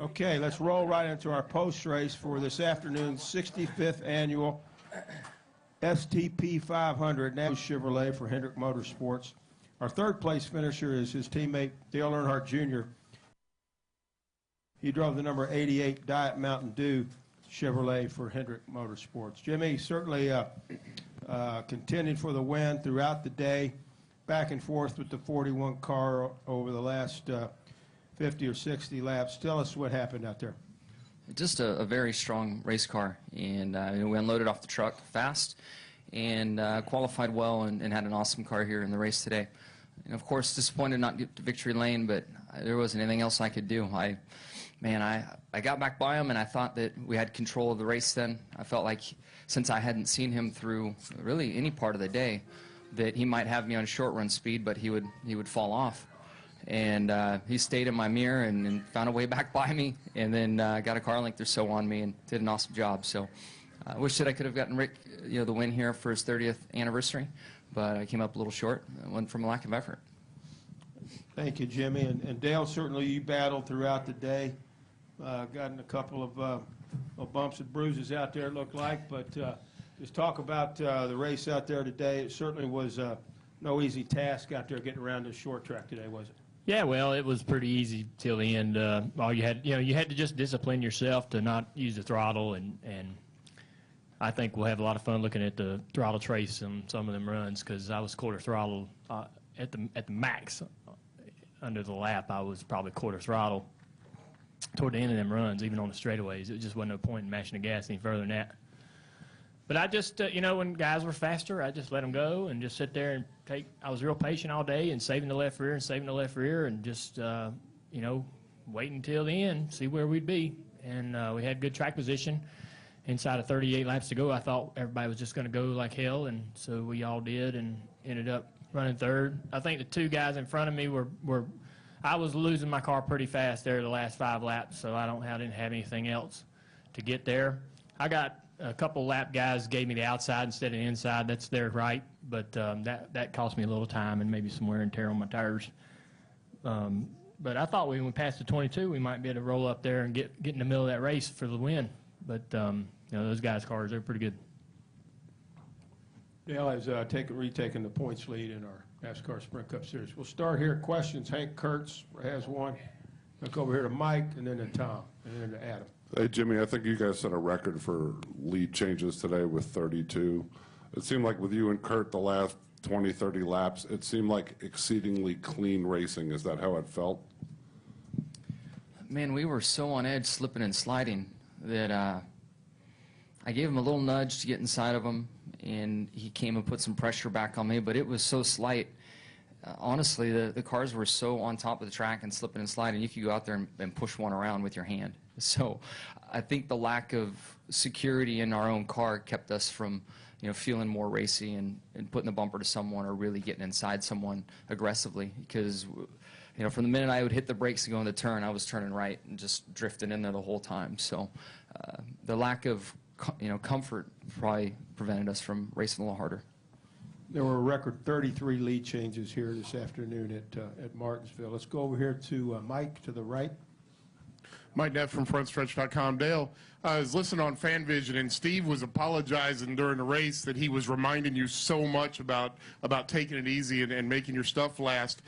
Okay, let's roll right into our post race for this afternoon's 65th annual STP 500 National Chevrolet for Hendrick Motorsports. Our third place finisher is his teammate Dale Earnhardt Jr. He drove the number 88 Diet Mountain Dew Chevrolet for Hendrick Motorsports. Jimmy certainly contending for the win throughout the day, back and forth with the 41 car over the last 50 or 60 laps. Tell us what happened out there. Just a very strong race car, and we unloaded off the truck fast and qualified well and had an awesome car here in the race today. And of course, disappointed not to get to victory lane, but there wasn't anything else I could do. I got back by him, and I thought that we had control of the race then. I felt like since I hadn't seen him through really any part of the day, that he might have me on short run speed, but he would fall off. And he stayed in my mirror and found a way back by me, and then got a car length or so on me and did an awesome job. So I wish that I could have gotten Rick the win here for his 30th anniversary, but I came up a little short. It went from a lack of effort. Thank you, Jimmy. And Dale, certainly you battled throughout the day. Gotten a couple of bumps and bruises out there, it looked like. But just talk about the race out there today. It certainly was no easy task out there getting around this short track today, was it? Yeah, well, it was pretty easy till the end. All you had to just discipline yourself to not use the throttle, and I think we'll have a lot of fun looking at the throttle trace on some of them runs, because I was quarter throttle at the max under the lap. I was probably quarter throttle toward the end of them runs, even on the straightaways. It just wasn't no point in mashing the gas any further than that. But I just, when guys were faster, I just let them go and just sit there and take. I was real patient all day and saving the left rear and just, waiting until the end, see where we'd be. And we had good track position. Inside of 38 laps to go, I thought everybody was just going to go like hell, and so we all did and ended up running third. I think the two guys in front of me I was losing my car pretty fast there the last 5 laps, so I didn't have anything else to get there. I got a couple lap guys gave me the outside instead of the inside. That's their right, but that cost me a little time and maybe some wear and tear on my tires. But I thought when we passed the 22, we might be able to roll up there and get in the middle of that race for the win. But those guys' cars, they're pretty good. Dale has retaken the points lead in our NASCAR Sprint Cup Series. We'll start here. Questions. Hank Kurtz has one. Look over here to Mike, and then to Tom, and then to Adam. Hey, Jimmy, I think you guys set a record for lead changes today with 32. It seemed like with you and Kurt the last 20, 30 laps, it seemed like exceedingly clean racing. Is that how it felt? Man, we were so on edge, slipping and sliding, that I gave him a little nudge to get inside of him, and he came and put some pressure back on me, but it was so slight. Honestly, the cars were so on top of the track and slipping and sliding, you could go out there and push one around with your hand. So I think the lack of security in our own car kept us from feeling more racy and putting the bumper to someone or really getting inside someone aggressively, because from the minute I would hit the brakes to go in the turn, I was turning right and just drifting in there the whole time. So the lack of comfort probably prevented us from racing a little harder. There were a record 33 lead changes here this afternoon at Martinsville. Let's go over here to Mike to the right. Mike Neff from FrontStretch.com. Dale, I was listening on FanVision, and Steve was apologizing during the race that he was reminding you so much about taking it easy and making your stuff last.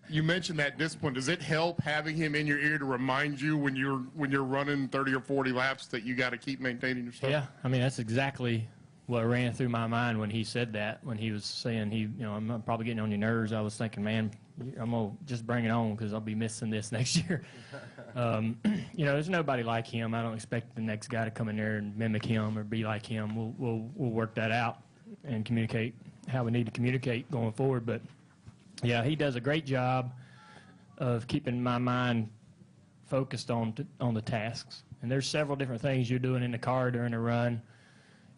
You mentioned that discipline. Does it help having him in your ear to remind you when you're running 30 or 40 laps that you got to keep maintaining your stuff? Yeah, I mean, that's exactly what ran through my mind when he said that, when he was saying I'm probably getting on your nerves. I was thinking, man, I'm going to just bring it on because I'll be missing this next year. There's nobody like him. I don't expect the next guy to come in there and mimic him or be like him. We'll work that out and communicate how we need to communicate going forward. But, yeah, he does a great job of keeping my mind focused on the tasks. And there's several different things you're doing in the car during a run,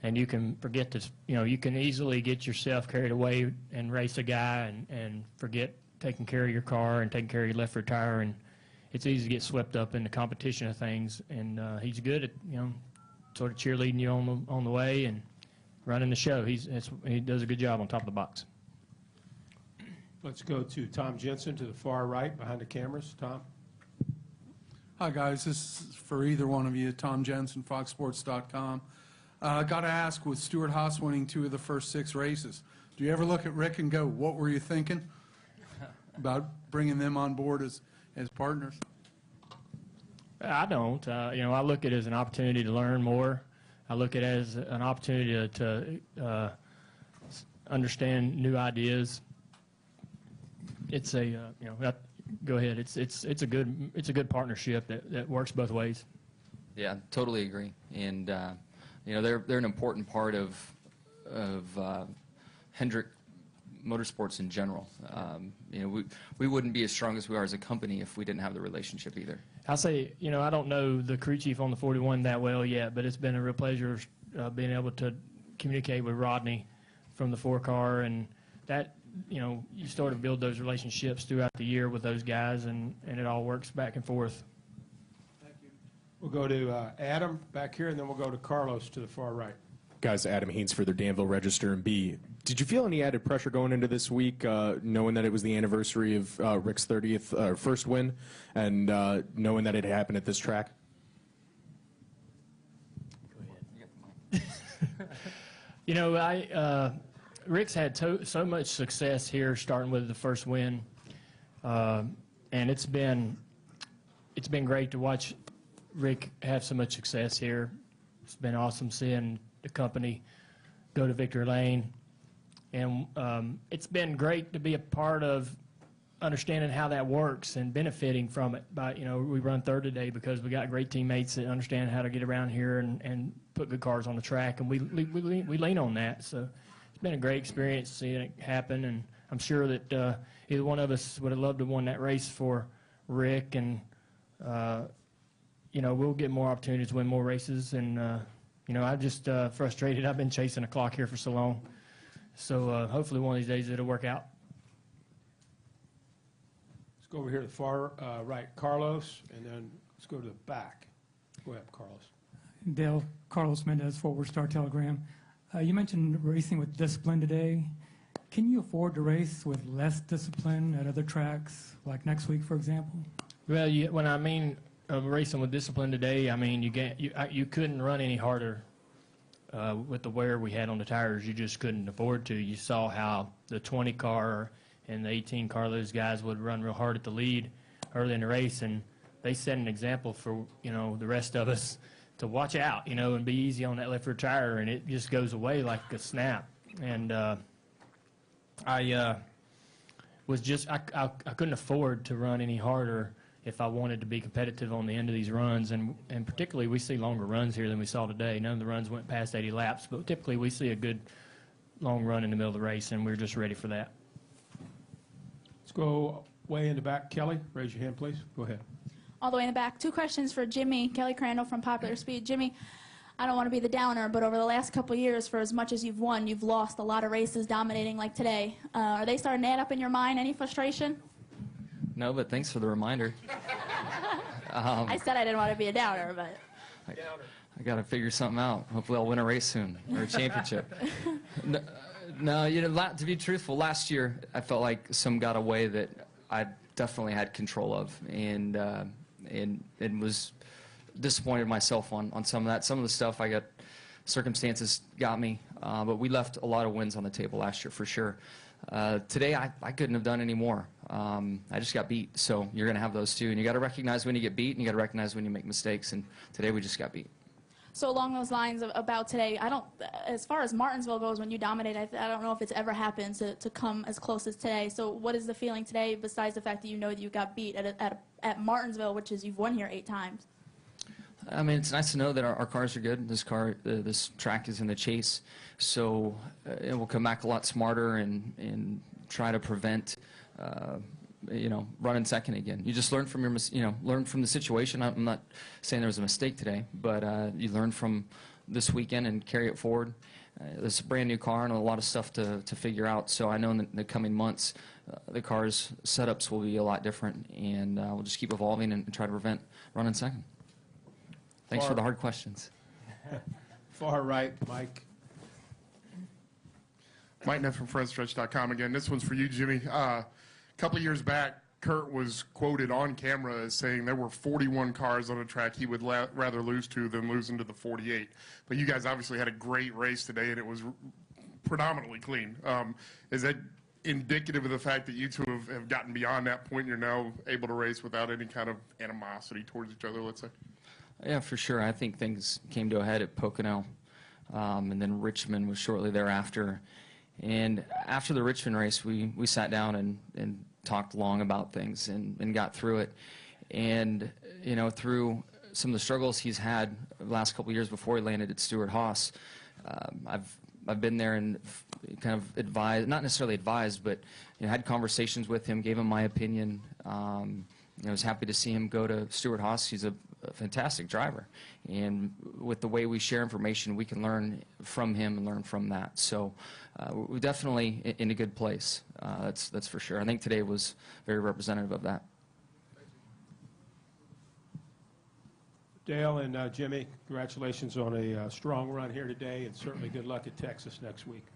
and you can forget this. You can easily get yourself carried away and race a guy and forget taking care of your car and taking care of your left rear tire, and it's easy to get swept up in the competition of things. And he's good at sort of cheerleading you on the way and running the show. He does a good job on top of the box. Let's go to Tom Jensen to the far right behind the cameras. Tom? Hi, guys. This is for either one of you. Tom Jensen, FoxSports.com. Got to ask, with Stuart Haas winning 2 of the first 6 races, do you ever look at Rick and go, what were you thinking about bringing them on board as partners? I don't. I look at it as an opportunity to learn more. I look at it as an opportunity to understand new ideas. It's a, go ahead. It's a good partnership that works both ways. Yeah, totally agree. And they're an important part of Hendrick Motorsports in general. We wouldn't be as strong as we are as a company if we didn't have the relationship either. I'll say, I don't know the crew chief on the 41 that well yet, but it's been a real pleasure being able to communicate with Rodney from the 4-car, and that, you sort of build those relationships throughout the year with those guys, and it all works back and forth. Thank you. We'll go to Adam back here, and then we'll go to Carlos to the far right. Guys, Adam Haynes for the Danville Register and B. Did you feel any added pressure going into this week, knowing that it was the anniversary of Rick's 30th first win, and knowing that it happened at this track? Go ahead. Rick's had so much success here, starting with the first win, and it's been great to watch Rick have so much success here. It's been awesome seeing the company go to victory lane, and it's been great to be a part of understanding how that works and benefiting from it. But we run third today because we got great teammates that understand how to get around here and put good cars on the track, and we lean on that. So it's been a great experience seeing it happen, and I'm sure that either one of us would have loved to have won that race for Rick, and we'll get more opportunities to win more races, and I'm just frustrated. I've been chasing a clock here for so long, so hopefully one of these days it'll work out. Let's go over here to the far right, Carlos, and then let's go to the back. Go ahead, Carlos. Dale, Carlos Mendez, Forward Star Telegram. You mentioned racing with discipline today. Can you afford to race with less discipline at other tracks, like next week, for example? Well, when I mean racing with discipline today, I mean you couldn't run any harder with the wear we had on the tires. You just couldn't afford to. You saw how the 20 car and the 18 car, those guys would run real hard at the lead early in the race, and they set an example for the rest of us to watch out, and be easy on that left rear tire, and it just goes away like a snap. And I couldn't afford to run any harder if I wanted to be competitive on the end of these runs, and particularly we see longer runs here than we saw today. None of the runs went past 80 laps, but typically we see a good long run in the middle of the race, and we're just ready for that. Let's go way in the back. Kelly, raise your hand, please. Go ahead. All the way in the back. 2 questions for Jimmy. Kelly Crandall from Popular Speed. Jimmy, I don't want to be the downer, but over the last couple of years, for as much as you've won, you've lost a lot of races dominating like today. Are they starting to add up in your mind? Any frustration? No, but thanks for the reminder. I said I didn't want to be a downer, but... I got to figure something out. Hopefully I'll win a race soon, or a championship. No, to be truthful, last year I felt like some got away that I definitely had control of, and was disappointed myself on some of that. Some of the stuff circumstances got me, but we left a lot of wins on the table last year for sure. Today I couldn't have done any more. I just got beat, so you're going to have those too, and you got to recognize when you get beat, and you got to recognize when you make mistakes, and today we just got beat. So along those lines about today, as far as Martinsville goes, when you dominate, I don't know if it's ever happened to come as close as today. So what is the feeling today, besides the fact that you know that you got beat at Martinsville, which is you've won here 8 times? I mean, it's nice to know that our cars are good. This track is in the chase, so it will come back a lot smarter and try to prevent, running second again. You just learn from learn from the situation. I'm not saying there was a mistake today, but you learn from this weekend and carry it forward. There's a brand new car and a lot of stuff to figure out. So I know in the coming months, the car's setups will be a lot different, and we'll just keep evolving and try to prevent running second. Thanks for the hard questions. Far right, Mike. Mike Neff from FrontStretch.com again. This one's for you, Jimmy. A couple years back, Kurt was quoted on camera as saying there were 41 cars on a track he would rather lose to than losing to the 48. But you guys obviously had a great race today, and it was predominantly clean. Is that indicative of the fact that you two have gotten beyond that point and you're now able to race without any kind of animosity towards each other, let's say? Yeah, for sure. I think things came to a head at Pocono, and then Richmond was shortly thereafter. And after the Richmond race, we sat down and talked long about things and got through it. And, you know, through some of the struggles he's had the last couple of years before he landed at Stewart-Haas, I've been there and kind of advised, not necessarily advised, but you know, had conversations with him, gave him my opinion. I was happy to see him go to Stewart-Haas. He's a fantastic driver, and with the way we share information, we can learn from him and learn from that. So we're definitely in a good place. That's for sure. I think today was very representative of that. Dale and Jimmy, congratulations on a strong run here today, and certainly good luck at Texas next week.